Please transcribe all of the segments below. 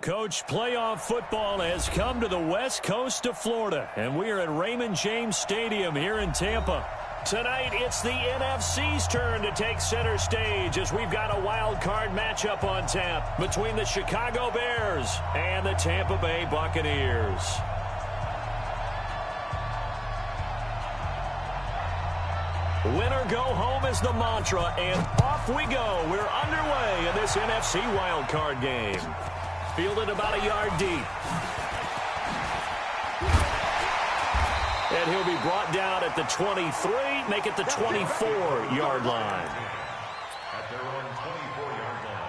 Coach, playoff football has come to the west coast of Florida, and we are at Raymond James Stadium here in Tampa. Tonight, it's the NFC's turn to take center stage as we've got a wild card matchup on tap between the Chicago Bears and the Tampa Bay Buccaneers. Win or go home is the mantra, and off we go. We're underway in this NFC wild card game. Fielded about a yard deep. And he'll be brought down at the 23, make it the 24-yard line. At their own 24-yard line.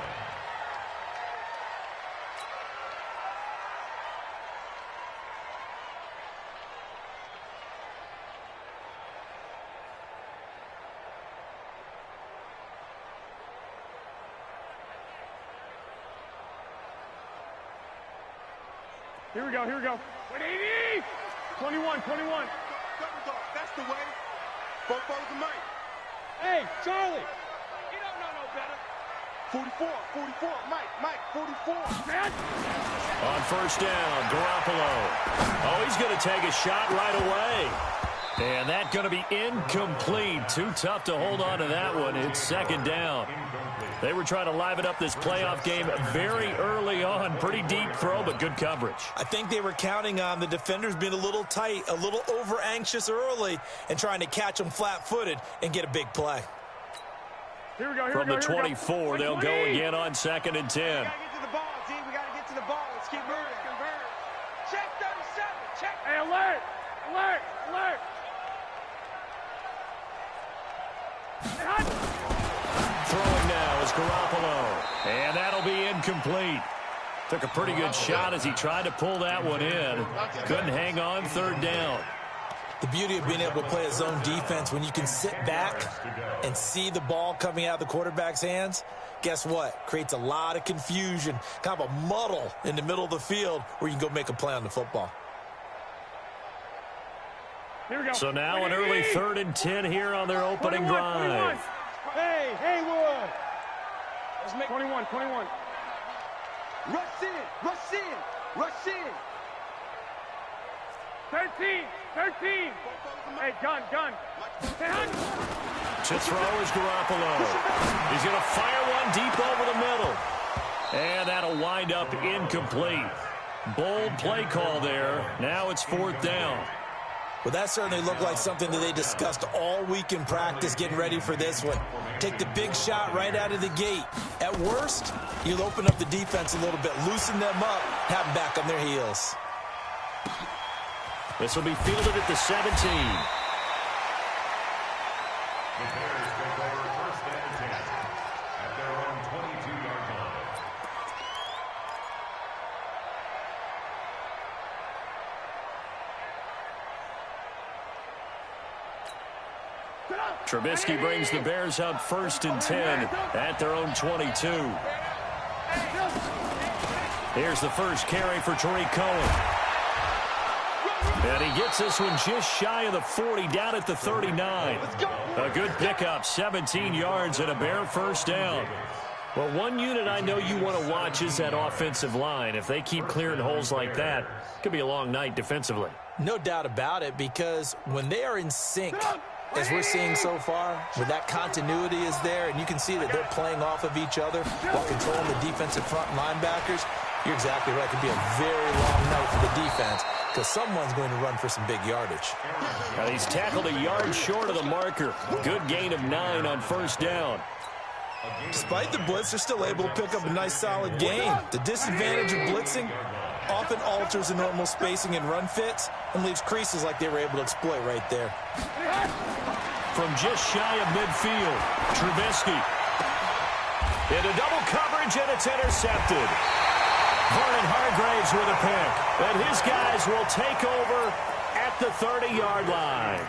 Here we go, here we go. 180! 21. That's the way. Both the mic. Hey, Charlie! You don't know no better. 44, Mike, 44. Man! On first down, Garoppolo. Oh, he's going to take a shot right away. And that's going to be incomplete. Too tough to hold on to that one. It's second down. They were trying to liven up this playoff game very early on. Pretty deep throw, but good coverage. I think they were counting on the defenders being a little tight, a little over-anxious early, and trying to catch them flat-footed and get a big play. Here we go, From the 24, they'll go again on 2nd and 10. We got to get to the ball, D. We got to get to the ball. Let's keep moving. Check 37. Check. Hey, alert! Throwing now is Garoppolo. And that'll be incomplete. Took a pretty good shot as he tried to pull that one in. Couldn't hang on, third down. The beauty of being able to play a zone defense, when you can sit back and see the ball coming out of the quarterback's hands, guess what? Creates a lot of confusion, kind of a muddle in the middle of the field where you can go make a play on the football. Here we go. So now an early 3rd and 10 here on their opening 21. drive. Hey, Haywood. Let's make 21. Rush in. 13. Hey, gun. To throw is Garoppolo. He's going to fire one deep over the middle. And that'll wind up incomplete. Bold play call there. Now it's 4th down. Well, that certainly looked like something that they discussed all week in practice, getting ready for this one. Take the big shot right out of the gate. At worst, you'll open up the defense a little bit, loosen them up, have them back on their heels. This will be fielded at the 17. The Bears take over 1st and 10 at their own 22-yard line. Trubisky brings the Bears up 1st and 10 at their own 22. Here's the first carry for Tariq Cohen. And he gets this one just shy of the 40, down at the 39. A good pickup, 17 yards and a Bear first down. Well, one unit I know you want to watch is that offensive line. If they keep clearing holes like that, it could be a long night defensively. No doubt about it, because when they are in sync, as we're seeing so far, where that continuity is there, and you can see that they're playing off of each other while controlling the defensive front linebackers, you're exactly right. It could be a very long night for the defense because someone's going to run for some big yardage. Now he's tackled a yard short of the marker. Good gain of 9 on first down. Despite the blitz, they're still able to pick up a nice, solid gain. The disadvantage of blitzing often alters the normal spacing and run fits and leaves creases like they were able to exploit right there. From just shy of midfield, Trubisky. Into double coverage, and it's intercepted. Vernon Hargraves with a pick. And his guys will take over at the 30-yard line.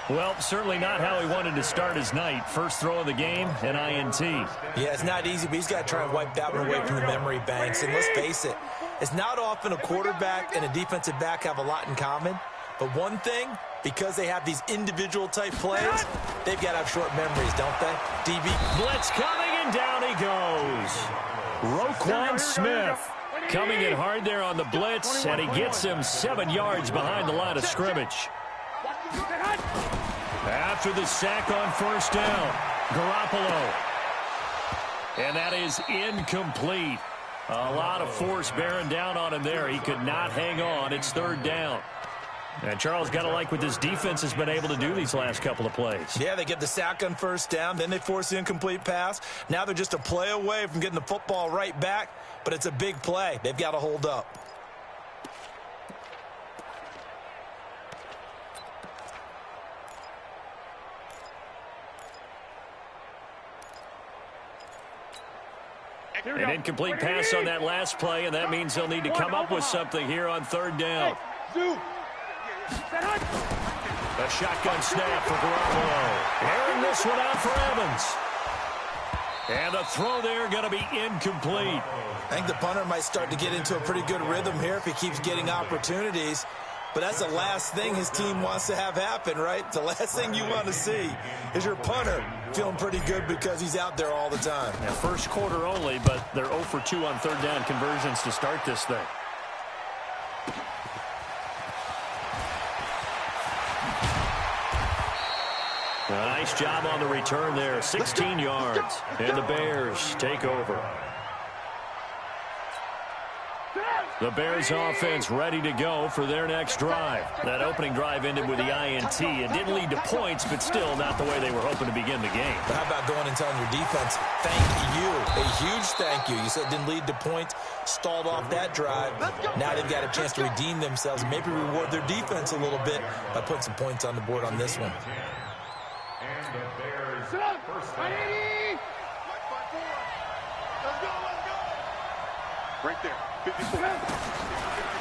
Well, certainly not how he wanted to start his night. First throw of the game, an INT. Yeah, it's not easy, but he's got to try and wipe that one away from the memory banks. And let's face it, it's not often a quarterback and a defensive back have a lot in common. But one thing, because they have these individual type plays, they've got to have short memories, don't they? DB. Blitz coming, and down he goes. Roquan Smith coming in hard there on the blitz, and he gets him 7 yards behind the line of scrimmage. After the sack on first down, Garoppolo. And that is incomplete. A lot of force bearing down on him there. He could not hang on. It's third down. And Charles, got to like what this defense has been able to do these last couple of plays. Yeah, they get the sack on first down, then they force the incomplete pass. Now they're just a play away from getting the football right back, but it's a big play. They've got to hold up. An incomplete pass on that last play, and that means they'll need to come up with something here on third down. A shotgun snap for Garoppolo. Airing this one out for Evans. And the throw there going to be incomplete. I think the punter might start to get into a pretty good rhythm here if he keeps getting opportunities. But that's the last thing his team wants to have happen, right? The last thing you want to see is your punter feeling pretty good because he's out there all the time. Yeah, first quarter only, but they're 0 for 2 on third down conversions to start this thing. A nice job on the return there, 16 yards. And the Bears take over. The Bears offense ready to go for their next drive. That opening drive ended with the INT. It didn't lead to points, but still not the way they were hoping to begin the game. But how about going and telling your defense, thank you, a huge thank you. You said it didn't lead to points, stalled off that drive. Now they've got a chance to redeem themselves and maybe reward their defense a little bit by putting some points on the board on this one. And the Bears first down. Right there. 54.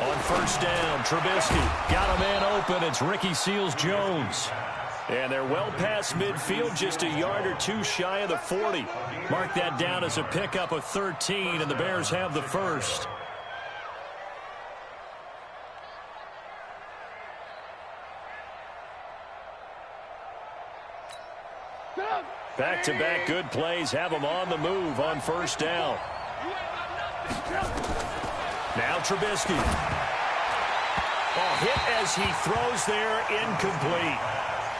On first down, Trubisky got a man open. It's Ricky Seals-Jones. And they're well past midfield, just a yard or two shy of the 40. Mark that down as a pickup of 13, and the Bears have the first. Back-to-back good plays have them on the move on first down. Now Trubisky. Hit as he throws there, incomplete.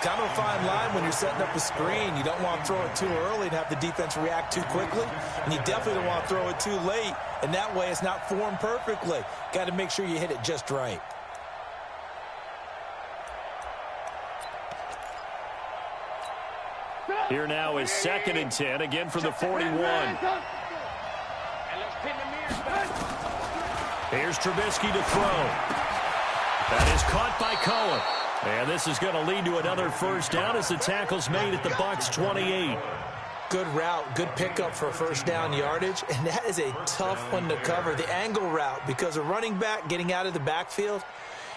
Kind of a fine line when you're setting up a screen. You don't want to throw it too early and have the defense react too quickly. And you definitely don't want to throw it too late. And that way it's not formed perfectly. Got to make sure you hit it just right. Here now is 2nd and 10, again from the 41. Here's Trubisky to throw. That is caught by Cohen. And this is going to lead to another first down as the tackle's made at the Bucs 28. Good route, good pickup for first down yardage, and that is a tough one to cover, the angle route, because a running back getting out of the backfield,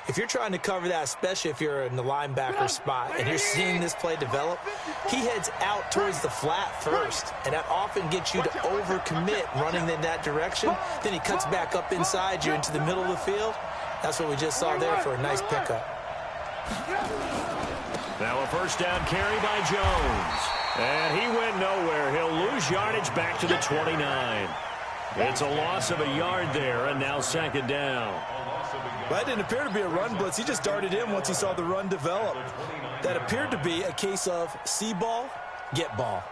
if you're trying to cover that, especially if you're in the linebacker spot and you're seeing this play develop, he heads out towards the flat first, and that often gets you to overcommit running in that direction. Then he cuts back up inside you into the middle of the field. That's what we just saw there for a nice pickup. Now a first down carry by Jones. And he went nowhere. He'll lose yardage back to the 29. It's a loss of a yard there, and now 2nd down. Well, that didn't appear to be a run blitz. He just darted in once he saw the run develop. That appeared to be a case of see ball, get ball.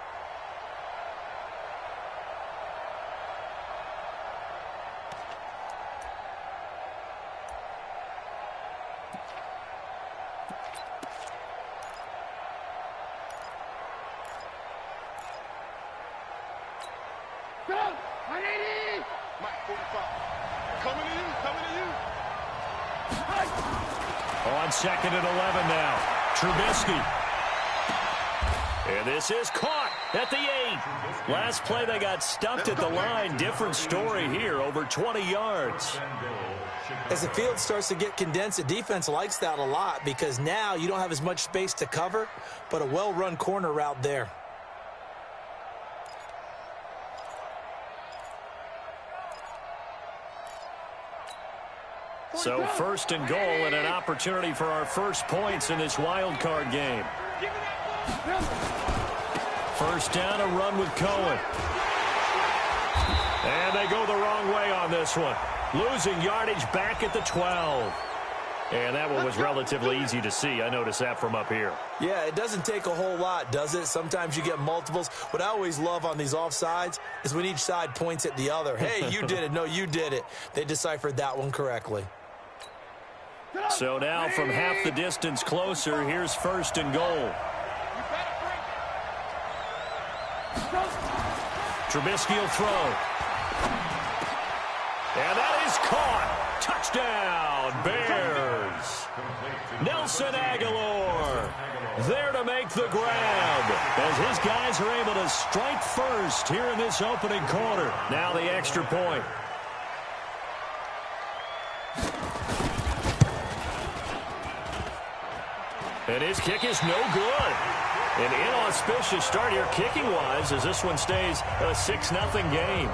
On 2nd and 11 now. Trubisky. And this is caught at the 8. Last play they got stumped at the line. Different story here, over 20 yards. As the field starts to get condensed, the defense likes that a lot because now you don't have as much space to cover, but a well-run corner route there. So 1st and goal and an opportunity for our first points in this wild card game. First down, a run with Cohen. And they go the wrong way on this one. Losing yardage back at the 12. And that one was relatively easy to see. I noticed that from up here. Yeah, it doesn't take a whole lot, does it? Sometimes you get multiples. What I always love on these offsides is when each side points at the other. Hey, you did it. No, you did it. They deciphered that one correctly. So now from half the distance closer, here's 1st and goal. Trubisky will throw. And that is caught. Touchdown, Bears. Nelson Aguilar there to make the grab as his guys are able to strike first here in this opening quarter. Now the extra point. And his kick is no good. An inauspicious start here kicking-wise as this one stays a 6-0 game.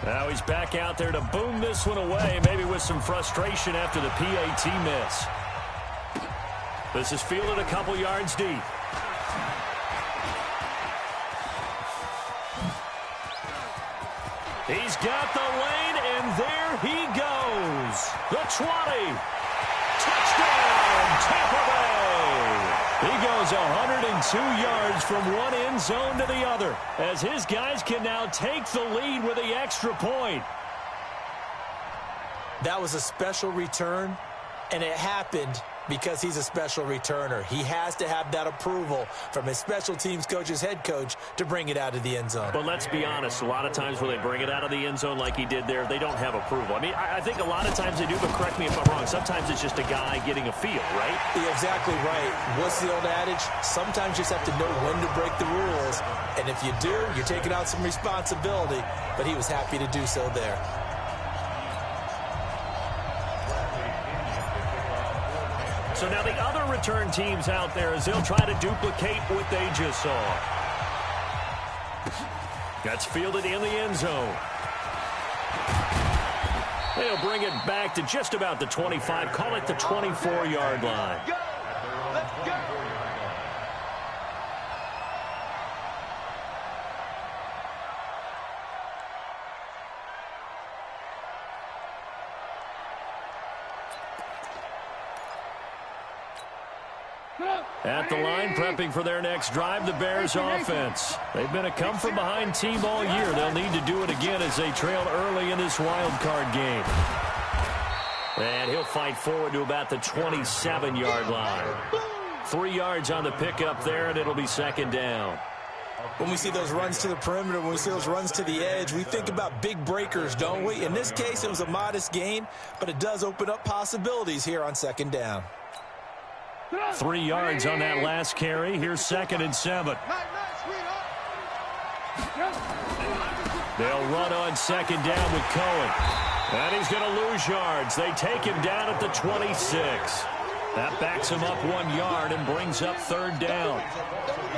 Now he's back out there to boom this one away, maybe with some frustration after the PAT miss. This is fielded a couple yards deep. He's got the lane, and there he goes. The 20. Touchdown, Tampa Bay. He goes 102 yards from one end zone to the other as his guys can now take the lead with the extra point. That was a special return, and it happened because he's a special returner. He has to have that approval from his special teams coach's head coach to bring it out of the end zone. But let's be honest, a lot of times when they bring it out of the end zone like he did there, they don't have approval. I mean, I think a lot of times they do, but correct me if I'm wrong. Sometimes it's just a guy getting a feel, right? You're exactly right. What's the old adage? Sometimes you just have to know when to break the rules. And if you do, you're taking out some responsibility. But he was happy to do so there. So now the other return teams out there as they'll try to duplicate what they just saw. That's fielded in the end zone. They'll bring it back to just about the 25. Call it the 24-yard line. Go! Let's go! At the line, prepping for their next drive, the Bears offense. They've been a come-from-behind team all year. They'll need to do it again as they trail early in this wild card game. And he'll fight forward to about the 27-yard line. 3 yards on the pickup there, and it'll be 2nd down. When we see those runs to the perimeter, when we see those runs to the edge, we think about big breakers, don't we? In this case, it was a modest gain, but it does open up possibilities here on 2nd down. 3 yards on that last carry. Here's 2nd and 7. They'll run on 2nd down with Cohen. And he's going to lose yards. They take him down at the 26. That backs him up 1 yard and brings up 3rd down.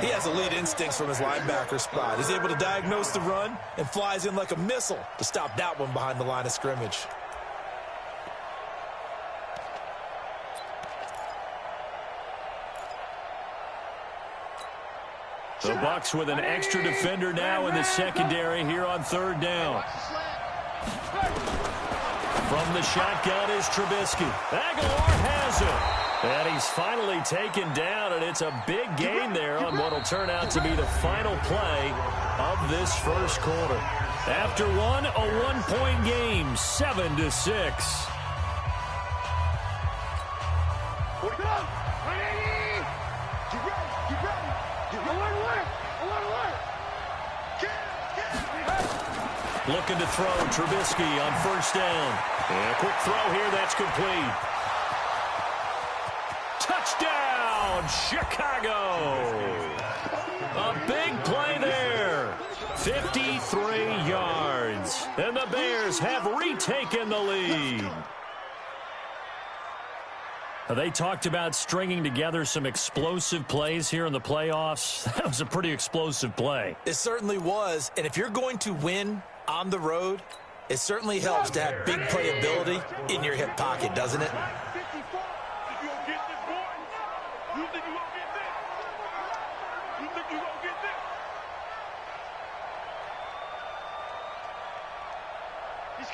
He has elite instincts from his linebacker spot. He's able to diagnose the run and flies in like a missile to stop that one behind the line of scrimmage. The Bucs with an extra defender now in the secondary here on 3rd down. From the shotgun is Trubisky. Aguilar has it. And he's finally taken down, and it's a big gain there on what will turn out to be the final play of this first quarter. After one, a 1-point game, 7-6. Looking to throw, Trubisky on 1st down. And a quick throw here, that's complete. Touchdown, Chicago! A big play there. 53 yards. And the Bears have retaken the lead. They talked about stringing together some explosive plays here in the playoffs. That was a pretty explosive play. It certainly was. And if you're going to win on the road, it certainly helps to have big playability in your hip pocket, doesn't it?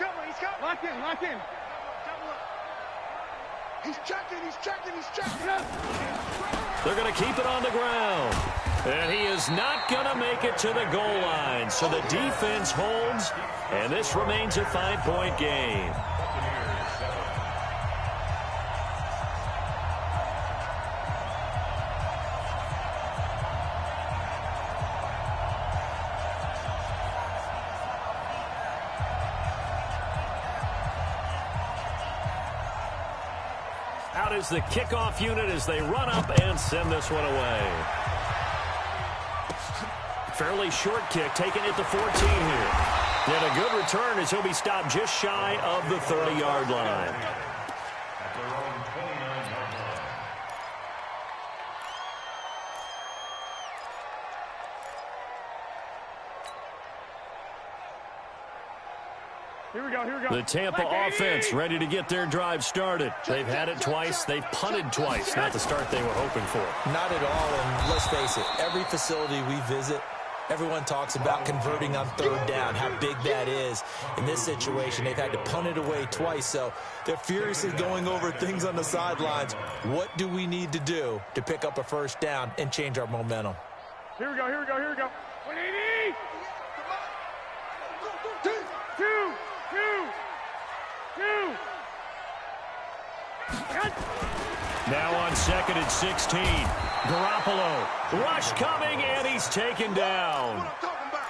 coming, he's coming. Lock in, lock in. He's checking. They're going to keep it on the ground. And he is not going to make it to the goal line. So the defense holds, and this remains a 5-point game. Out is the kickoff unit as they run up and send this one away. Fairly short kick, taking it to 14 here. And a good return as he'll be stopped just shy of the 30-yard line. At their own 29-yard line. Here we go. The Tampa offense ready to get their drive started. They've had it twice. They've punted twice. Not the start they were hoping for. Not at all, and let's face it, every facility we visit, everyone talks about converting on third down, how big that is. In this situation, they've had to punt it away twice, so they're furiously going over things on the sidelines. What do we need to do to pick up a first down and change our momentum? Here we go. 180. Two. Now on 2nd and 16. Garoppolo. Rush coming, and he's taken down.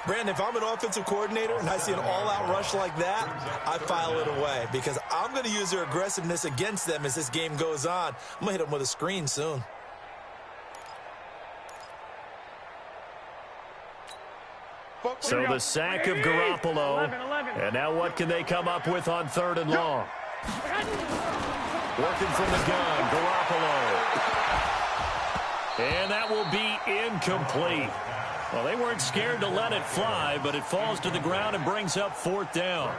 Brandon, if I'm an offensive coordinator and I see an all-out rush like that, I file it away because I'm going to use their aggressiveness against them as this game goes on. I'm going to hit them with a screen soon. So the sack of Garoppolo. 11. And now what can they come up with on 3rd and long? Working from the gun, Garoppolo. And that will be incomplete. Well, they weren't scared to let it fly, but it falls to the ground and brings up 4th down.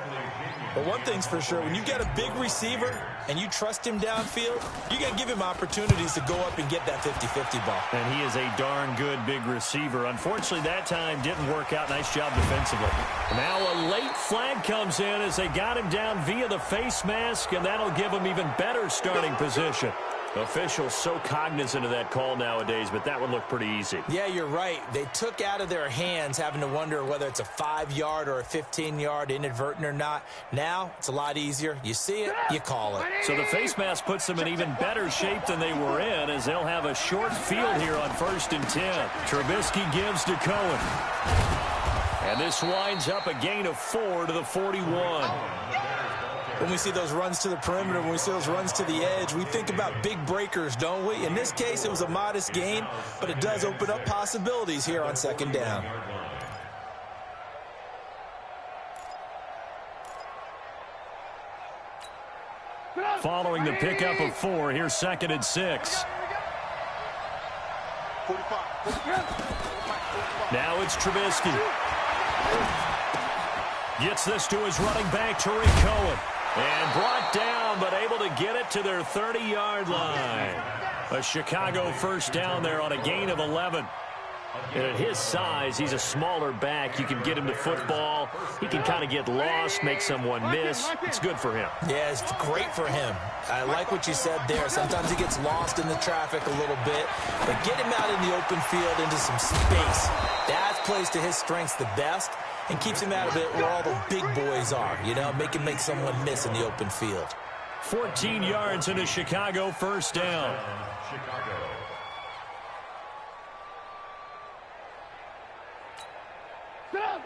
But one thing's for sure, when you get a big receiver and you trust him downfield, you got to give him opportunities to go up and get that 50-50 ball. And he is a darn good big receiver. Unfortunately, that time didn't work out. Nice job defensively. Now a late flag comes in as they got him down via the face mask, and that'll give him even better starting position. Officials so cognizant of that call nowadays, but that would look pretty easy. Yeah, you're right. They took out of their hands having to wonder whether it's a 5-yard or a 15-yard, inadvertent or not. Now, it's a lot easier. You see it, you call it. So the face mask puts them in even better shape than they were in as they'll have a short field here on 1st and 10. Trubisky gives to Cohen. And this winds up a gain of 4 to the 41. When we see those runs to the perimeter, when we see those runs to the edge, we think about big breakers, don't we? In this case, it was a modest gain, but it does open up possibilities here on 2nd down. Following the pickup of 4, here's 2nd and 6. Now it's Trubisky. Gets this to his running back, Tariq Cohen. And brought down, but able to get it to their 30-yard line. A Chicago first down there on a gain of 11. And at his size, he's a smaller back. You can get him to football. He can kind of get lost, make someone miss. It's good for him. Yeah, it's great for him. I like what you said there. Sometimes he gets lost in the traffic a little bit. But get him out in the open field into some space. That plays to his strengths the best and keeps him out of it where all the big boys are. You know, make someone miss in the open field. 14 yards in a Chicago first down. Chicago.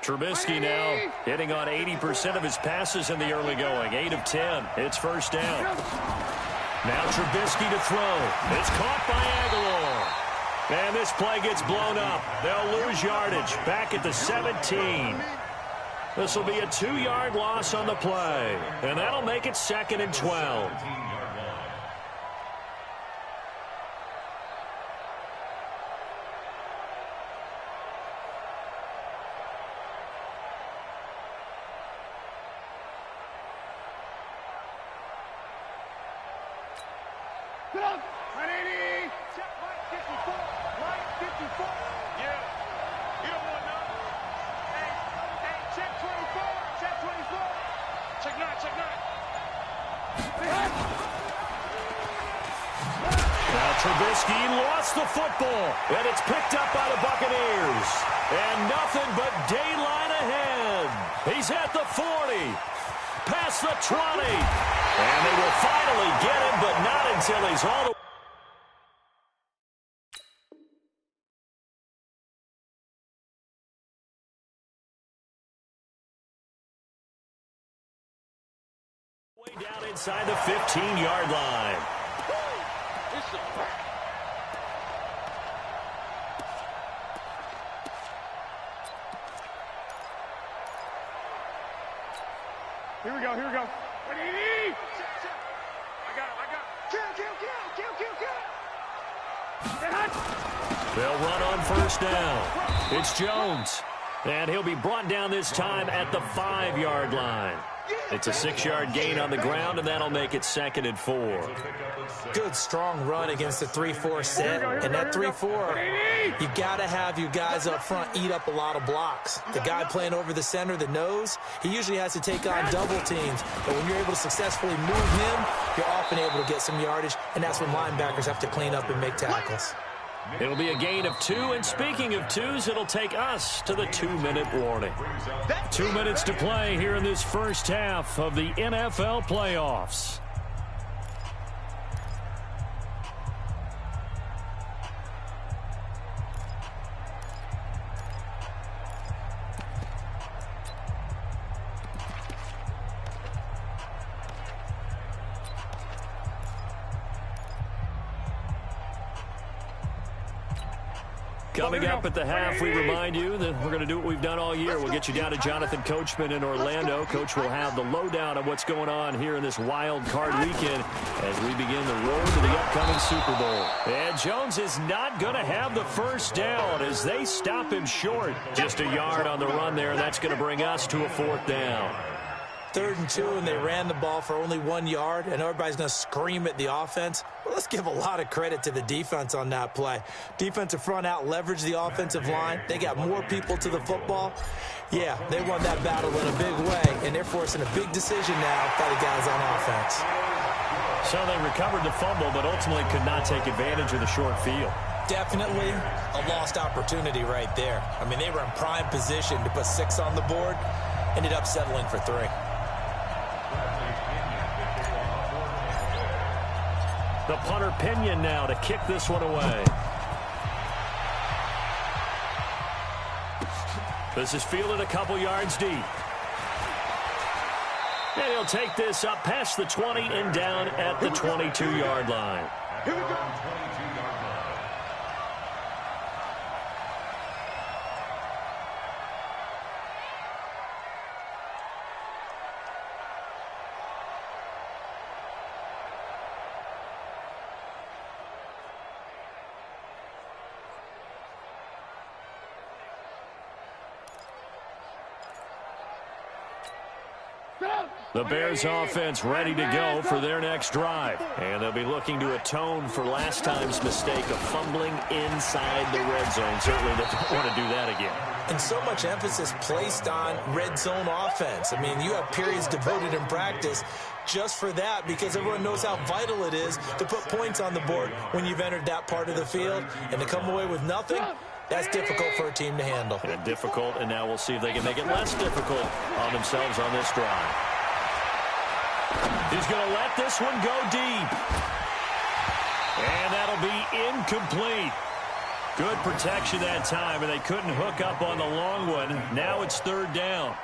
Trubisky now hitting on 80% of his passes in the early going. 8 of 10. It's first down. Now Trubisky to throw. It's caught by Aguilar. And this play gets blown up. They'll lose yardage back at the 17. This will be a 2-yard loss on the play. And that'll make it 2nd and 12. Check nine, check nine. Now Trubisky lost the football, and it's picked up by the Buccaneers. And nothing but daylight ahead. He's at the 40, past the 20. And they will finally get him, but not until he's all the way down inside the 15-yard line. It's a wrap. Here we go, here we go. I got him. Kill. They'll run on first down. It's Jones. And he'll be brought down this time at the 5-yard line. It's a 6-yard gain on the ground, and that'll make it 2nd and 4. Good, strong run against the 3-4 set. And that 3-4, you got to have your guys up front eat up a lot of blocks. The guy playing over the center, the nose, he usually has to take on double teams. But when you're able to successfully move him, you're often able to get some yardage, and that's when linebackers have to clean up and make tackles. It'll be a gain of 2, and speaking of twos, it'll take us to the 2-minute warning. 2 minutes to play here in this first half of the NFL playoffs. Coming up at the half, we remind you that we're going to do what we've done all year. We'll get you down to Jonathan Coachman in Orlando. Coach will have the lowdown of what's going on here in this wild card weekend as we begin the road to the upcoming Super Bowl. And Jones is not going to have the first down as they stop him short. Just a yard on the run there. That's going to bring us to a 4th down. 3rd and 2, and they ran the ball for only 1 yard, and everybody's going to scream at the offense. Well, let's give a lot of credit to the defense on that play. Defensive front out leveraged the offensive line. They got more people to the football. Yeah, they won that battle in a big way, and they're forcing a big decision now by the guys on offense. So they recovered the fumble, but ultimately could not take advantage of the short field. Definitely a lost opportunity right there. I mean, they were in prime position to put 6 on the board, ended up settling for 3. The punter Pinion now to kick this one away. This is fielded a couple yards deep. And he'll take this up past the 20 and down at the 22-yard line. Here we go. The Bears offense ready to go for their next drive. And they'll be looking to atone for last time's mistake of fumbling inside the red zone. Certainly they don't want to do that again. And so much emphasis placed on red zone offense. I mean, you have periods devoted in practice just for that because everyone knows how vital it is to put points on the board when you've entered that part of the field. And to come away with nothing, that's difficult for a team to handle. And difficult, and now we'll see if they can make it less difficult on themselves on this drive. He's going to let this one go deep. And that'll be incomplete. Good protection that time, and they couldn't hook up on the long one. Now it's 3rd down.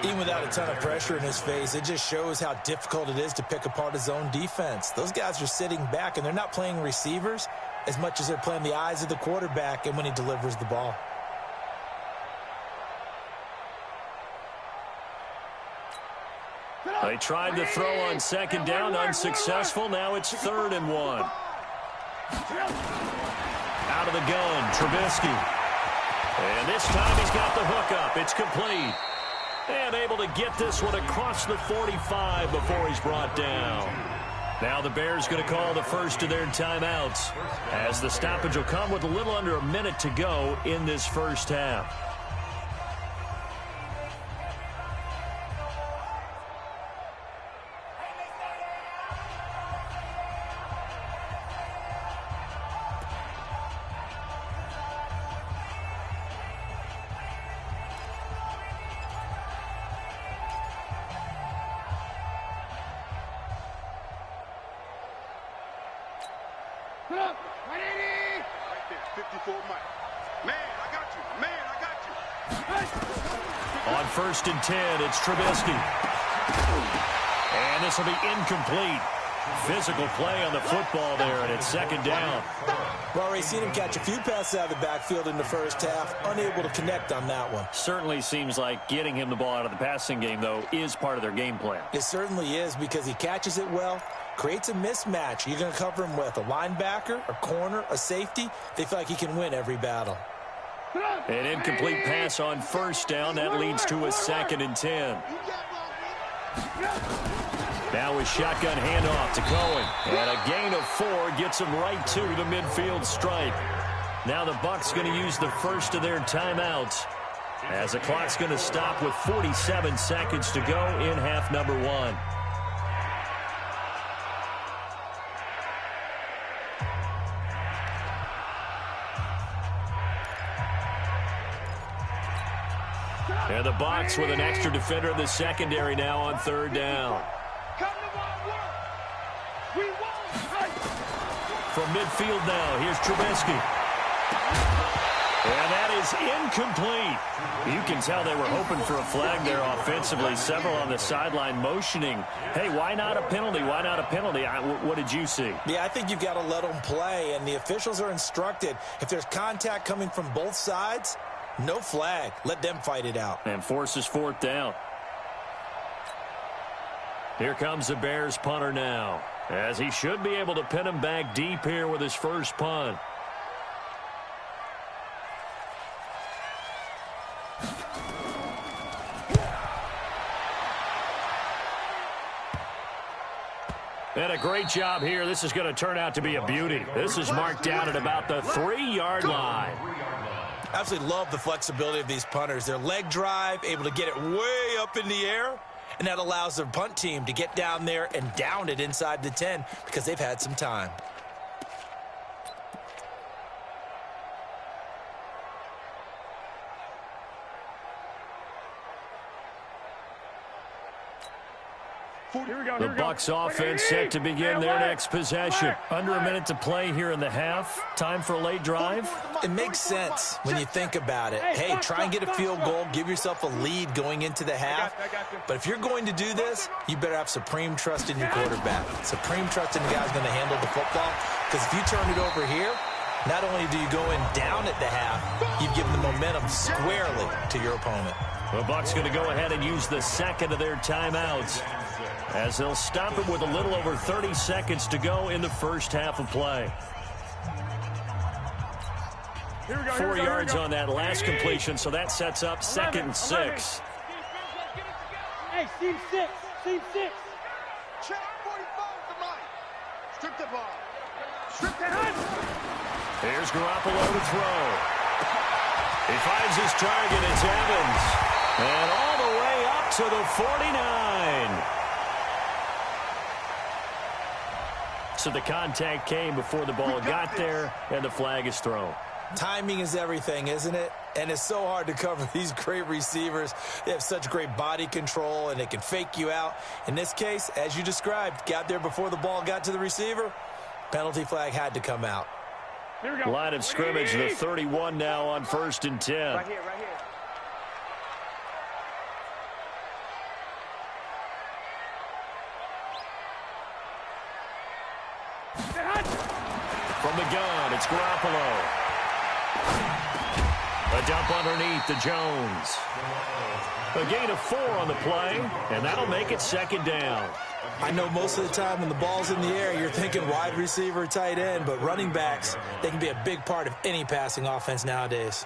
Even without a ton of pressure in his face, it just shows how difficult it is to pick apart his own defense. Those guys are sitting back, and they're not playing receivers as much as they're playing the eyes of the quarterback and when he delivers the ball. They tried to throw on 2nd down, unsuccessful. Now it's 3rd and 1. Out of the gun, Trubisky. And this time he's got the hookup. It's complete. And able to get this one across the 45 before he's brought down. Now the Bears going to call the first of their timeouts as the stoppage will come with a little under a minute to go in this first half. Right there, 54 Mike. Man, I got you. Man, I got you. On 1st and 10, it's Trubisky. And this will be incomplete. Physical play on the football there, and it's 2nd down. We've already seen him catch a few passes out of the backfield in the first half, unable to connect on that one. Certainly seems like getting him the ball out of the passing game, though, is part of their game plan. It certainly is, because he catches it well, creates a mismatch. You're going to cover him with a linebacker, a corner, a safety. They feel like he can win every battle. An incomplete pass on 1st down. That leads to a 2nd and 10. Now a shotgun handoff to Cohen. And a gain of 4 gets him right to the midfield stripe. Now the Bucs going to use the first of their timeouts, as the clock's going to stop with 47 seconds to go in half number 1. And the Bucs with an extra defender in the secondary now on 3rd down. From midfield now, here's Trubisky. And that is incomplete. You can tell they were hoping for a flag there offensively. Several on the sideline motioning, hey, why not a penalty? Why not a penalty? What did you see? Yeah, I think you've got to let them play, and the officials are instructed, if there's contact coming from both sides, no flag. Let them fight it out. And forces 4th down. Here comes the Bears punter now, as he should be able to pin him back deep here with his first punt. And a great job here. This is going to turn out to be a beauty. This is marked down at about the 3-yard line. Absolutely love the flexibility of these punters. Their leg drive, able to get it way up in the air, and that allows their punt team to get down there and down it inside the 10 because they've had some time. The Bucs offense set to begin their next possession. Under a minute to play here in the half. Time for a late drive. It makes sense when you think about it. Hey, try and get a field goal. Give yourself a lead going into the half. But if you're going to do this, you better have supreme trust in your quarterback. Supreme trust in the guy who's going to handle the football. Because if you turn it over here, not only do you go in down at the half, you've given the momentum squarely to your opponent. The Bucs going to go ahead and use the second of their timeouts, as they'll stop it with a little over 30 seconds to go in the first half of play. 4 yards on that last completion, so that sets up 2nd and 6. Hey, seam 6. Seam 6. Check 45 to Mike. Strip the ball. Strip the head. Here's Garoppolo to throw. He finds his target. It's Evans. And all the way up to the 49. So the contact came before the ball got there, and the flag is thrown. Timing is everything, isn't it? And it's so hard to cover these great receivers. They have such great body control, and they can fake you out. In this case, as you described, got there before the ball got to the receiver. Penalty flag had to come out. Line of scrimmage, the 31 now on 1st and 10. Right here, right here. From the gun, it's Garoppolo. A dump underneath to Jones. A gain of 4 on the play, and that'll make it 2nd down. I know most of the time when the ball's in the air, you're thinking wide receiver, tight end, but running backs, they can be a big part of any passing offense nowadays.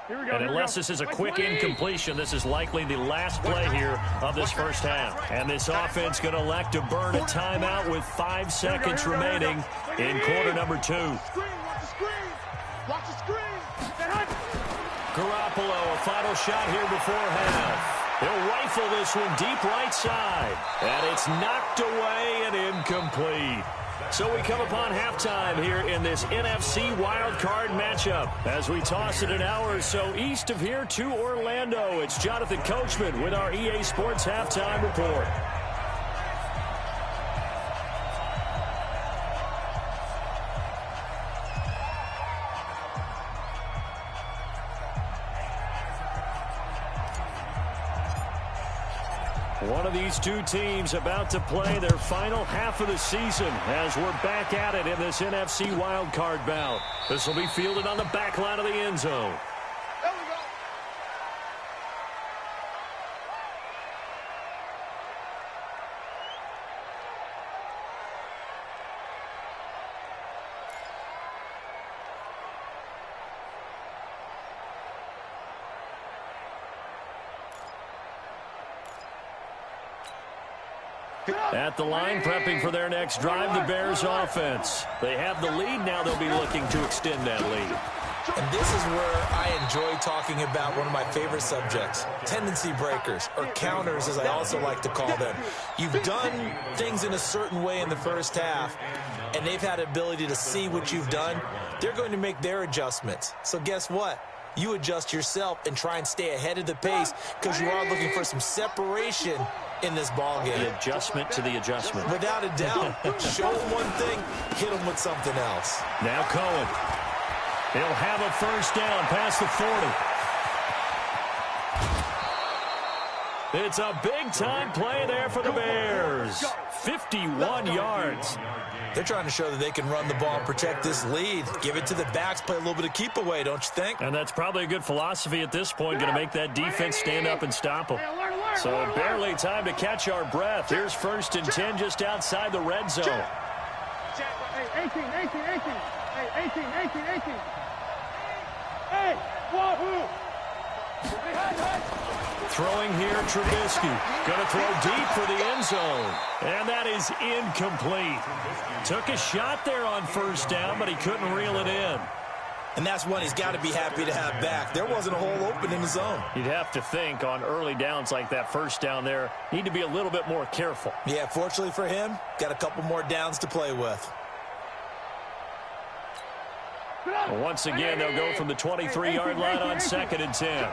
And unless this is a quick incompletion, this is likely the last play here of this first half. And this offense going to elect to burn a timeout with 5 seconds remaining in quarter number 2. Garoppolo, a final shot here before half. He'll rifle this one deep right side. And it's knocked away and incomplete. So we come upon halftime here in this NFC wildcard matchup as we toss it an hour or so east of here to Orlando. It's Jonathan Coachman with our EA Sports Halftime Report. One of these two teams about to play their final half of the season as we're back at it in this NFC wildcard bout. This will be fielded on the back line of the end zone. There we go. At the line, prepping for their next drive, the Bears offense. They have the lead. Now they'll be looking to extend that lead. And this is where I enjoy talking about one of my favorite subjects, tendency breakers, or counters, as I also like to call them. You've done things in a certain way in the first half, and they've had the ability to see what you've done. They're going to make their adjustments. So guess what? You adjust yourself and try and stay ahead of the pace because you are looking for some separation in this ball game. The adjustment to the adjustment. Without a doubt. Show them one thing, hit them with something else. Now Cohen. He'll have a first down past the 40. It's a big-time play there for the Bears. 51 yards. They're trying to show that they can run the ball and protect this lead. Give it to the backs, play a little bit of keep away, don't you think? And that's probably a good philosophy at this point, going to make that defense stand up and stop them. So barely time to catch our breath. Here's 1st and 10 just outside the red zone. Hey, 18. Hey, 18. Hey, wahoo! Throwing here, Trubisky. Going to throw deep for the end zone. And that is incomplete. Took a shot there on first down, but he couldn't reel it in. And that's one he's got to be happy to have back. There wasn't a hole open in the zone. You'd have to think on early downs like that first down there, need to be a little bit more careful. Yeah, fortunately for him, got a couple more downs to play with. Well, once again, they'll go from the 23-yard line on 2nd and 10.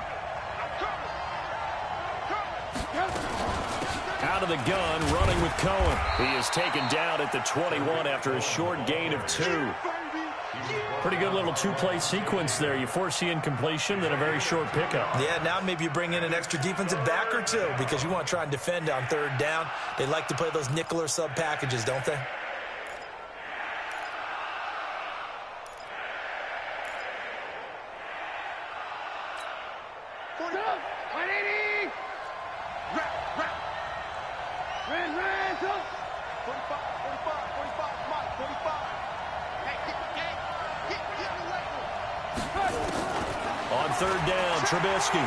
Out of the gun, running with Cohen. He is taken down at the 21 after a short gain of 2. Pretty good little two-play sequence there. You force the incompletion, then a very short pickup. Yeah, now maybe you bring in an extra defensive back or two because you want to try and defend on 3rd down. They like to play those nickel or sub packages, don't they? On 3rd down, Trubisky.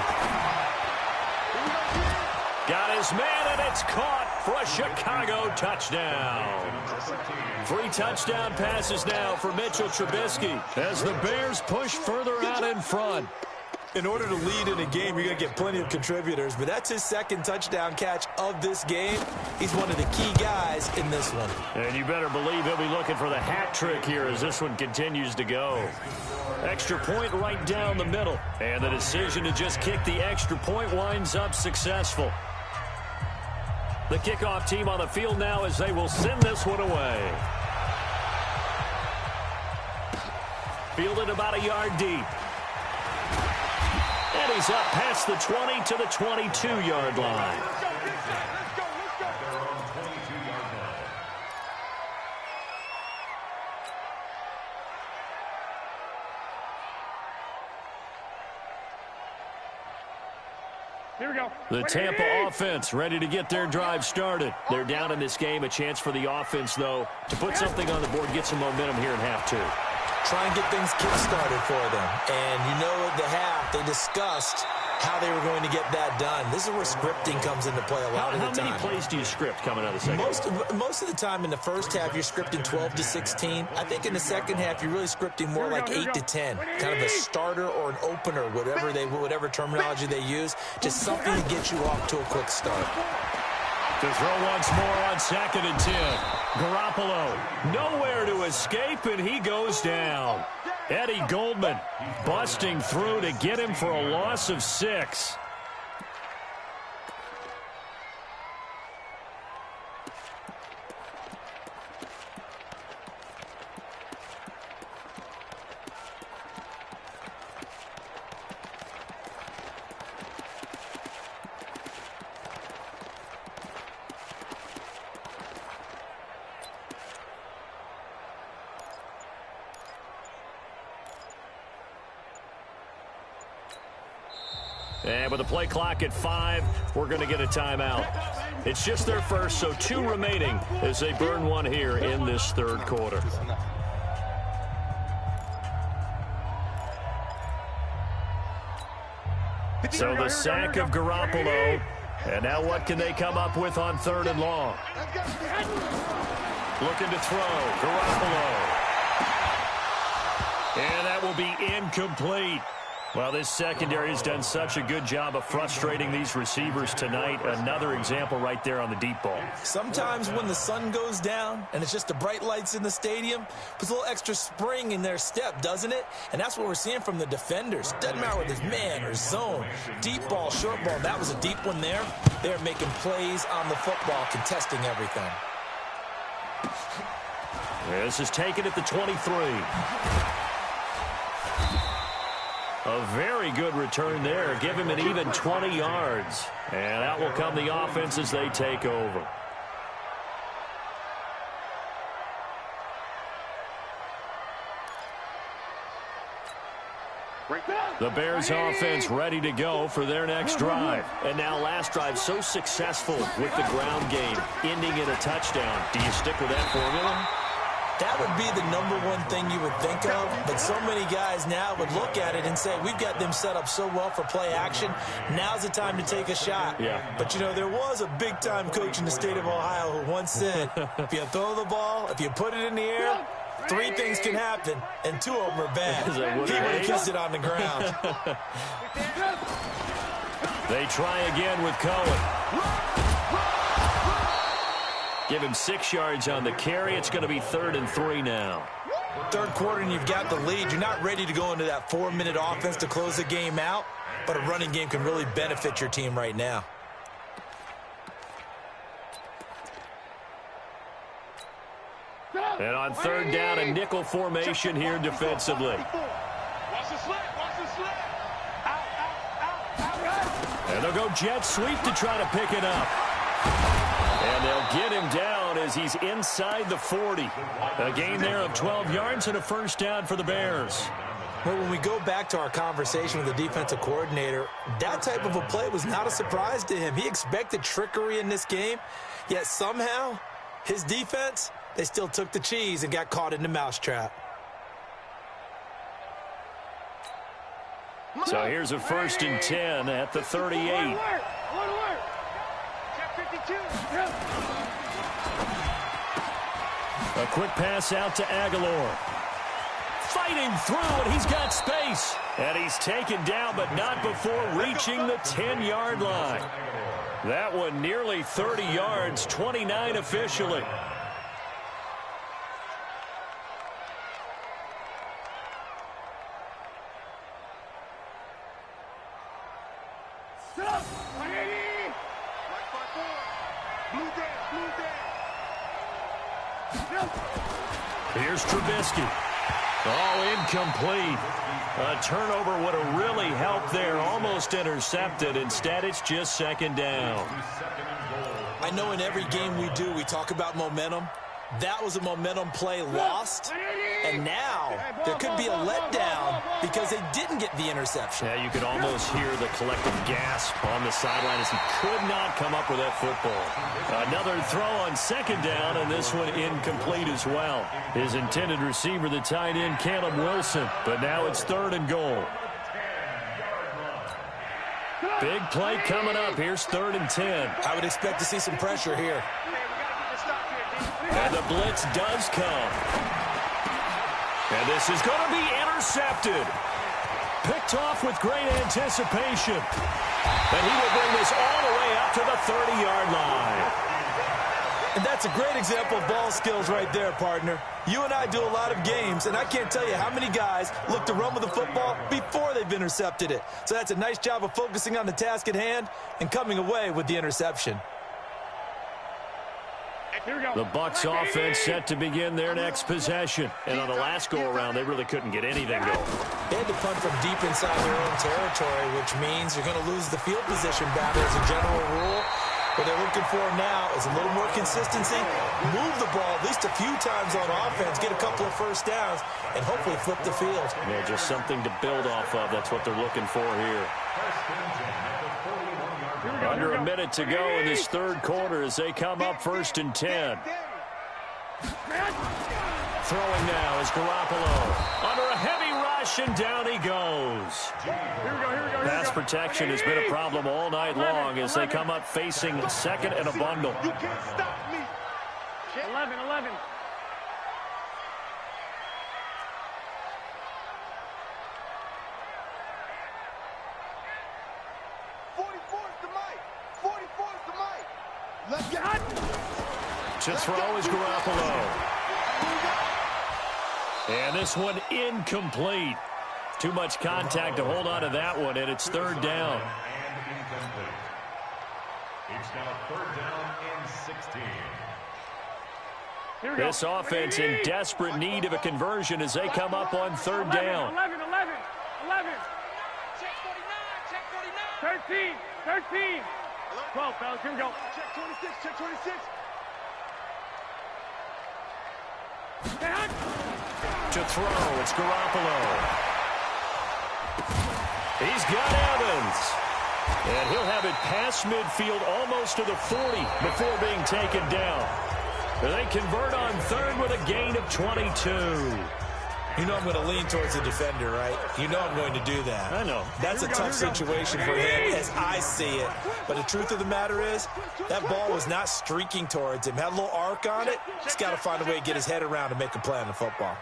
Got his man, and it's caught for a Chicago touchdown. 3 touchdown passes now for Mitchell Trubisky as the Bears push further out in front. In order to lead in a game, you're going to get plenty of contributors, but that's his 2nd touchdown catch of this game. He's one of the key guys in this one. And you better believe he'll be looking for the hat trick here as this one continues to go. Extra point right down the middle. And the decision to just kick the extra point winds up successful. The kickoff team on the field now as they will send this one away. Fielded about a yard deep. And he's up past the 20 to the 22-yard line. Here we go. The Tampa offense ready to get their drive started. They're down in this game. A chance for the offense, though, to put something on the board, get some momentum here in half 2. Try and get things kick-started for them. And you know at the half, they discussed how they were going to get that done. This is where scripting comes into play a lot of the time. How many plays do you script coming out of the second? Most of the time in the first half, you're scripting 12 to 16. I think in the second half, you're really scripting more like 8 to 10. Kind of a starter or an opener, whatever terminology they use. Just something to get you off to a quick start. To throw once more on 2nd and 10. Garoppolo nowhere to escape, and he goes down. Eddie Goldman busting through to get him for a loss of 6. And with the play clock at 5, we're going to get a timeout. It's just their first, so 2 remaining as they burn one here in this third quarter. So the sack of Garoppolo. And now what can they come up with on 3rd and long? Looking to throw. Garoppolo. And that will be incomplete. Well, this secondary has done such a good job of frustrating these receivers tonight. Another example right there on the deep ball. Sometimes when the sun goes down and it's just the bright lights in the stadium, puts a little extra spring in their step, doesn't it? And that's what we're seeing from the defenders. Doesn't matter whether it's man or zone, deep ball, short ball. That was a deep one there. They're making plays on the football, contesting everything. This is taken at the 23. A very good return there. Give him an even 20 yards. And out will come the offense as they take over. The Bears offense ready to go for their next drive. And now last drive so successful with the ground game, ending in a touchdown. Do you stick with that formula? That would be the #1 thing you would think of, but so many guys now would look at it and say, we've got them set up so well for play action, now's the time to take a shot. Yeah. But, you know, there was a big-time coach in the state of Ohio who once said, if you throw the ball, if you put it in the air, 3 things can happen, and 2 of them are bad. He would have kissed it on the ground. They try again with Cohen. Give him 6 yards on the carry. It's going to be 3rd and 3 now. Third quarter and you've got the lead. You're not ready to go into that 4-minute offense to close the game out, but a running game can really benefit your team right now. And on 3rd down, a nickel formation here defensively. Watch the slant. Watch the slant. Out. And they'll go jet sweep to try to pick it up. And they'll get him down as he's inside the 40. A gain there of 12 yards and a first down for the Bears. Well, when we go back to our conversation with the defensive coordinator, that type of a play was not a surprise to him. He expected trickery in this game, yet somehow his defense, they still took the cheese and got caught in the mousetrap. So here's a 1st and 10 at the 38. A quick pass out to Aguilar. Fighting through, and he's got space. And he's taken down, but not before reaching the 10-yard line. That one nearly 30 yards, 29 officially. Here's Trubisky. Oh, incomplete. A turnover would have really helped there. Almost intercepted. Instead, it's just 2nd down. I know in every game we do, we talk about momentum. That was a momentum play lost. And now there could be a letdown because they didn't get the interception. Yeah, you could almost hear the collective gasp on the sideline as he could not come up with that football. Another throw on 2nd down, and this one incomplete as well. His intended receiver, the tight end, Caleb Wilson. But now it's 3rd and goal. Big play coming up. Here's 3rd and 10. I would expect to see some pressure here. And the blitz does come. And this is going to be intercepted. Picked off with great anticipation. And he will bring this all the way up to the 30-yard line. And that's a great example of ball skills right there, partner. You and I do a lot of games, and I can't tell you how many guys look to run with the football before they've intercepted it. So that's a nice job of focusing on the task at hand and coming away with the interception. The Bucs offense set to begin their next possession. And on the last go-around, they really couldn't get anything going. They had to punt from deep inside their own territory, which means you're going to lose the field position battle as a general rule. What they're looking for now is a little more consistency, move the ball at least a few times on offense, get a couple of first downs, and hopefully flip the field. Yeah, just something to build off of. That's what they're looking for here. Under a minute to go in this third quarter as they come up 1st and 10. Throwing now is Garoppolo. Under a heavy rush, and down he goes. Pass protection has been a problem all night long as they come up facing second and a bundle. You can't stop me. 11. 44's the mic. 44's the mic. Let's get To throw is Garoppolo. And this one incomplete. Too much contact to hold on to that one, and it's 3rd down. And incomplete. It's now 3rd down and 16. This offense in desperate need of a conversion as they come up on 3rd down. 11. check 49. 13. 12, fellas, here we go. Check 26. Check 26. To throw, it's Garoppolo. He's got Evans. And he'll have it past midfield almost to the 40 before being taken down. And they convert on 3rd with a gain of 22. You know I'm going to lean towards the defender, right? You know I'm going to do that. I know. That's a tough situation for him as I see it. But the truth of the matter is, that ball was not streaking towards him. Had a little arc on it. He's got to find a way to get his head around and make a play on the football.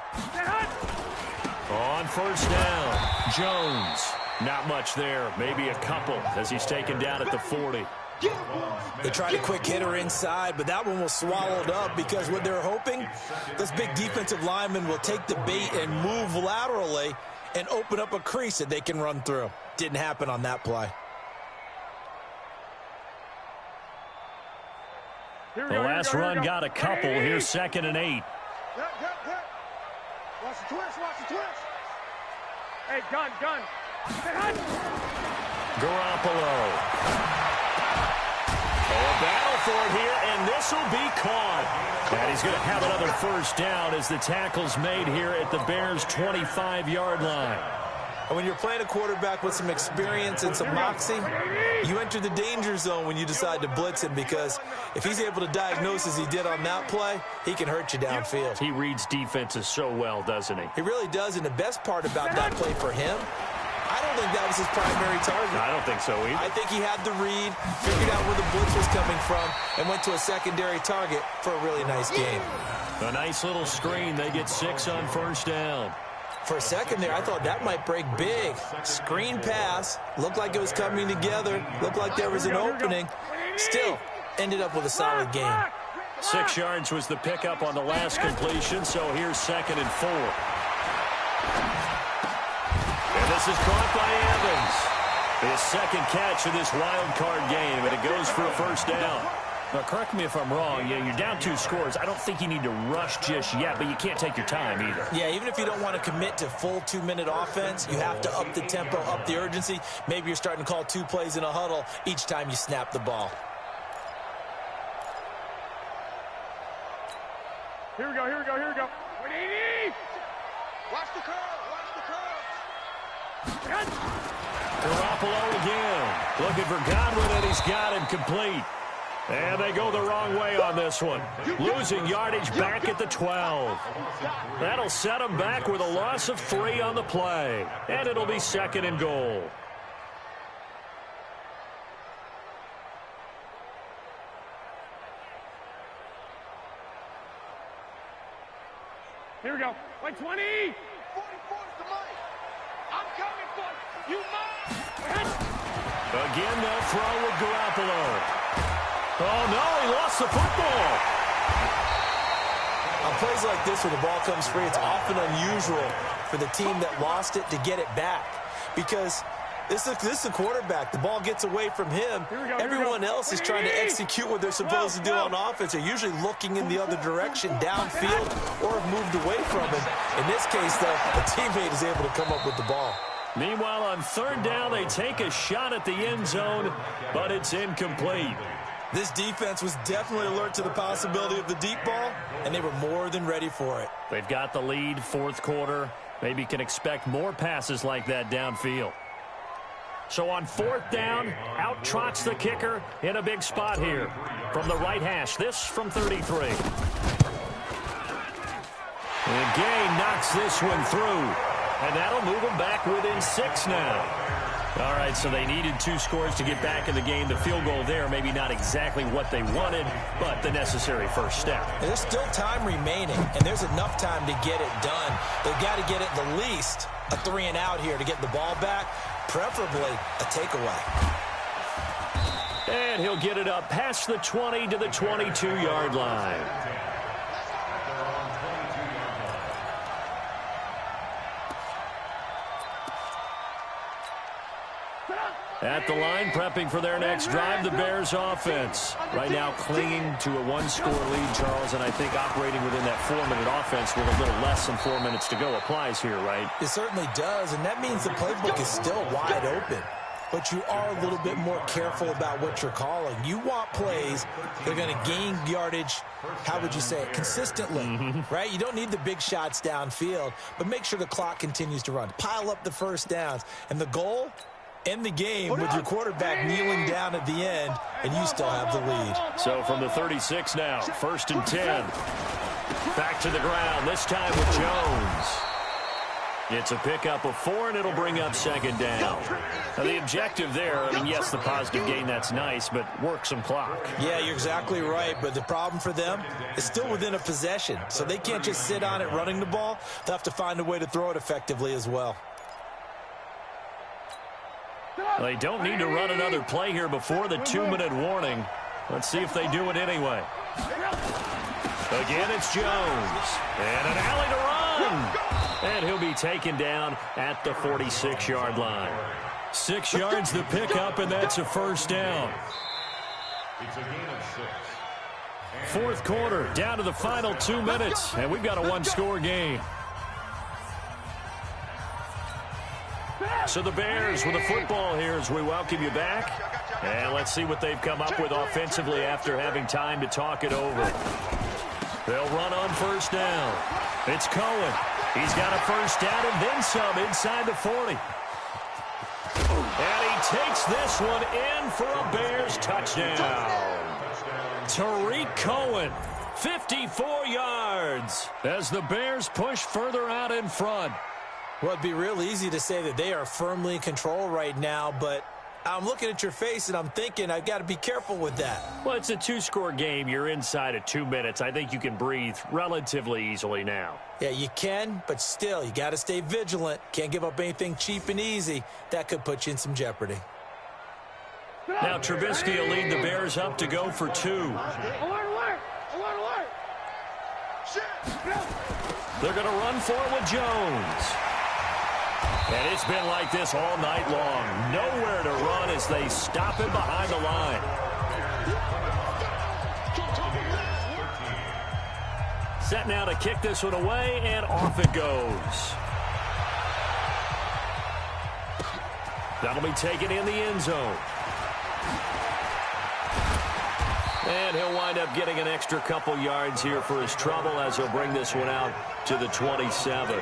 On 1st down, Jones. Not much there. Maybe a couple as he's taken down at the 40. They tried a quick hitter inside, but that one was swallowed up because what they're hoping, those big defensive linemen will take the bait and move laterally and open up a crease that they can run through. Didn't happen on that play. The last run got a couple. Here's 2nd and 8. Watch the twist. Hey, gun. Garoppolo. A battle for it here, and this will be caught. And he's going to have another 1st down as the tackle's made here at the Bears' 25-yard line. And when you're playing a quarterback with some experience and some moxie, you enter the danger zone when you decide to blitz him because if he's able to diagnose as he did on that play, he can hurt you downfield. He reads defenses so well, doesn't he? He really does, and the best part about that play for him, I don't think that was his primary target. I don't think so either. I think he had the read, figured out where the blitz was coming from, and went to a secondary target for a really nice game. A nice little screen. They get 6 on 1st down. For a second there, I thought that might break big. Screen pass, looked like it was coming together, looked like there was an opening. Still, ended up with a solid game. 6 yards was the pickup on the last completion, so here's 2nd and 4. And this is caught by Evans. His 2nd catch of this wild card game, and it goes for a 1st down. Now, correct me if I'm wrong. Yeah, you're down 2 scores. I don't think you need to rush just yet, but you can't take your time either. Yeah, even if you don't want to commit to full 2-minute offense, you have to up the tempo, up the urgency. Maybe you're starting to call 2 plays in a huddle each time you snap the ball. Here we go. 180. Watch the curl. Garoppolo again. Looking for Godwin, and he's got him complete. And they go the wrong way on this one. Losing yardage back at the 12. That'll set them back with a loss of 3 on the play. And it'll be 2nd and goal. Here we go. 20. 44's the mic. I'm coming for you. You must. Again, they'll throw with Garoppolo. Oh, no, he lost the football. On plays like this where the ball comes free, it's often unusual for the team that lost it to get it back because this is a quarterback. The ball gets away from him. Everyone else is trying to execute what they're supposed to do on offense. They're usually looking in the other direction, downfield, or have moved away from him. In this case, though, a teammate is able to come up with the ball. Meanwhile, on 3rd down, they take a shot at the end zone, but it's incomplete. This defense was definitely alert to the possibility of the deep ball, and they were more than ready for it. They've got the lead, 4th quarter. Maybe can expect more passes like that downfield. So on 4th down, out trots the kicker in a big spot here. From the right hash, this from 33. And Gay knocks this one through. And that'll move them back within 6 now. All right, so they needed 2 scores to get back in the game. The field goal there, maybe not exactly what they wanted, but the necessary first step. There's still time remaining, and there's enough time to get it done. They've got to get at the least a 3 and out here to get the ball back, preferably a takeaway. And he'll get it up past the 20 to the 22-yard line. At the line, prepping for their next drive, the Bears offense. Right now clinging to a 1-score lead, Charles, and I think operating within that 4-minute offense with a little less than 4 minutes to go applies here, right? It certainly does, and that means the playbook is still wide open. But you are a little bit more careful about what you're calling. You want plays that are going to gain yardage, how would you say it, consistently, right? You don't need the big shots downfield, but make sure the clock continues to run. Pile up the first downs. And the goal, end the game with your quarterback kneeling down at the end, and you still have the lead. So from the 36 now, 1st and 10. Back to the ground, this time with Jones. It's a pickup of 4, and it'll bring up 2nd down. Now, the objective there, I mean, yes, the positive gain, that's nice, but work some clock. Yeah, you're exactly right, but the problem for them is still within a possession, so they can't just sit on it running the ball. They'll have to find a way to throw it effectively as well. They don't need to run another play here before the 2-minute warning. Let's see if they do it anyway. Again, it's Jones. And an alley to run. And he'll be taken down at the 46-yard line. 6 yards the pickup, and that's a 1st down. It's a gain of 6. 4th quarter, down to the final 2 minutes, and we've got a 1-score game. So the Bears with the football here as we welcome you back. And let's see what they've come up with offensively after having time to talk it over. They'll run on 1st down. It's Cohen. He's got a 1st down and then some inside the 40. And he takes this one in for a Bears touchdown. Tariq Cohen, 54 yards as the Bears push further out in front. Well, it'd be real easy to say that they are firmly in control right now, but I'm looking at your face and I'm thinking I've got to be careful with that. Well, it's a 2-score game. You're inside of 2 minutes. I think you can breathe relatively easily now. Yeah, you can, but still, you got to stay vigilant. Can't give up anything cheap and easy. That could put you in some jeopardy. Now Trubisky will lead the Bears up to go for 2. Alert, alert! Alert, alert! They're going to run for it with Jones. And it's been like this all night long. Nowhere to run as they stop him behind the line. Set now to kick this one away, and off it goes. That'll be taken in the end zone. And he'll wind up getting an extra couple yards here for his trouble as he'll bring this one out to the 27.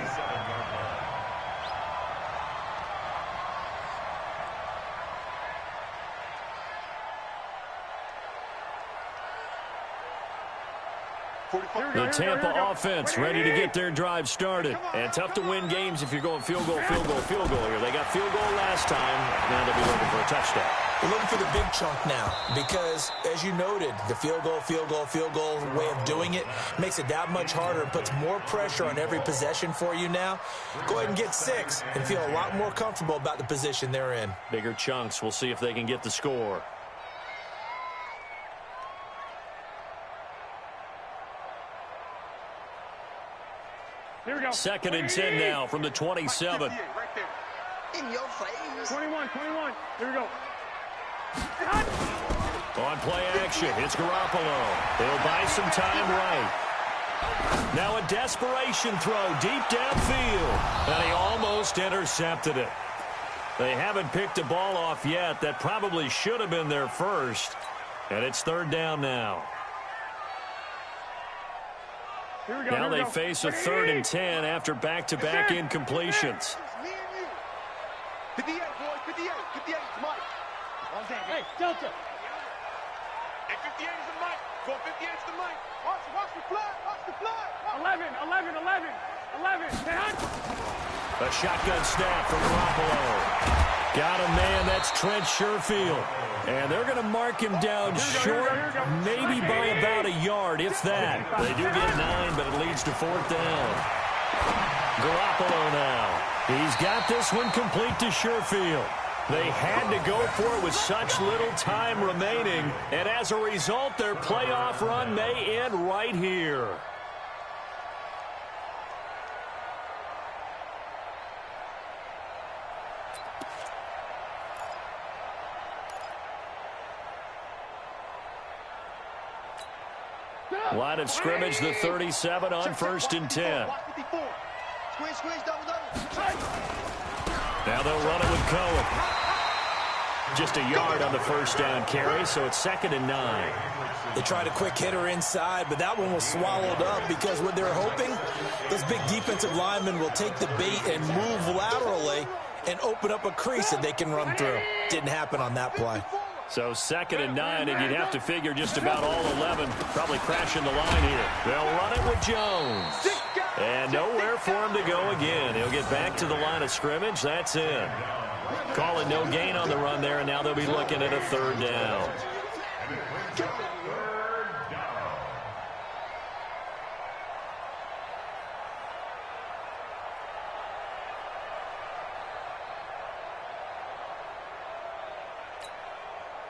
The Tampa offense ready to get their drive started. And tough to win games if you're going field goal, field goal, field goal here. They got field goal last time. Now they'll be looking for a touchdown. We're looking for the big chunk now because, as you noted, the field goal way of doing it makes it that much harder and puts more pressure on every possession for you now. Go ahead and get 6 and feel a lot more comfortable about the position they're in. Bigger chunks. We'll see if they can get the score. Here we go. 2nd and 10 now from the 27. In your face. 21. Here we go. On play action, it's Garoppolo. He'll buy some time right. Now a desperation throw deep downfield. And he almost intercepted it. They haven't picked a ball off yet. That probably should have been their first. And it's 3rd down now. Now they face a 3rd and 10 after back-to-back incompletions. The DA boy 58. 58 is Mike. Hey, Delta. Hey, 58 is the Mike. Go 58 is the Mike. Watch the flood. Watch the flood. 11. Hey, hunt. A shotgun snap from Garoppolo. Got a man, that's Trent Sherfield. And they're going to mark him down short, maybe by about a yard, if that. They do get 9, but it leads to 4th down. Garoppolo now. He's got this one complete to Sherfield. They had to go for it with such little time remaining, and as a result, their playoff run may end right here. Line of scrimmage, the 37 on 1st and 10. Squeeze, double. Now they'll run it with Cohen. Just a yard on the 1st down carry, so it's 2nd and 9. They tried a quick hitter inside, but that one was swallowed up because what they're hoping, those big defensive linemen will take the bait and move laterally and open up a crease that they can run through. Didn't happen on that play. So 2nd and 9, and you'd have to figure just about all 11 probably crashing the line here. They'll run it with Jones. And nowhere for him to go again. He'll get back to the line of scrimmage. That's in. Call it no gain on the run there, and now they'll be looking at a 3rd down.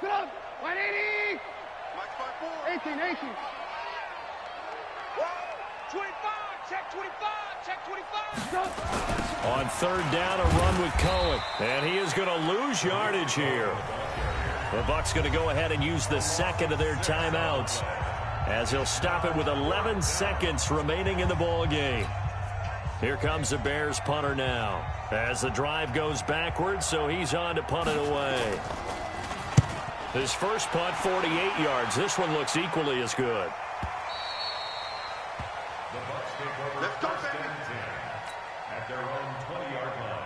Good on. 180. Mike 5-4. 18. 25. Check 25. Check 25. On 3rd down, a run with Cohen. And he is going to lose yardage here. The Bucs going to go ahead and use the 2nd of their timeouts, as he'll stop it with 11 seconds remaining in the ball game. Here comes the Bears punter now, as the drive goes backwards, so he's on to punt it away. His first punt, 48 yards. This one looks equally as good. Let's go, baby. At their own 20-yard line.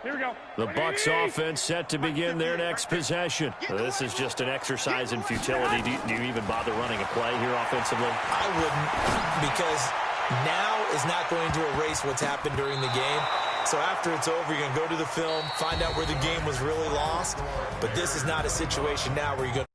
Here we go. The Bucs offense set to begin their next possession. This is just an exercise in futility. Do you even bother running a play here offensively? I wouldn't, because now is not going to erase what's happened during the game. So after it's over, you're going to go to the film, find out where the game was really lost. But this is not a situation now where you're going to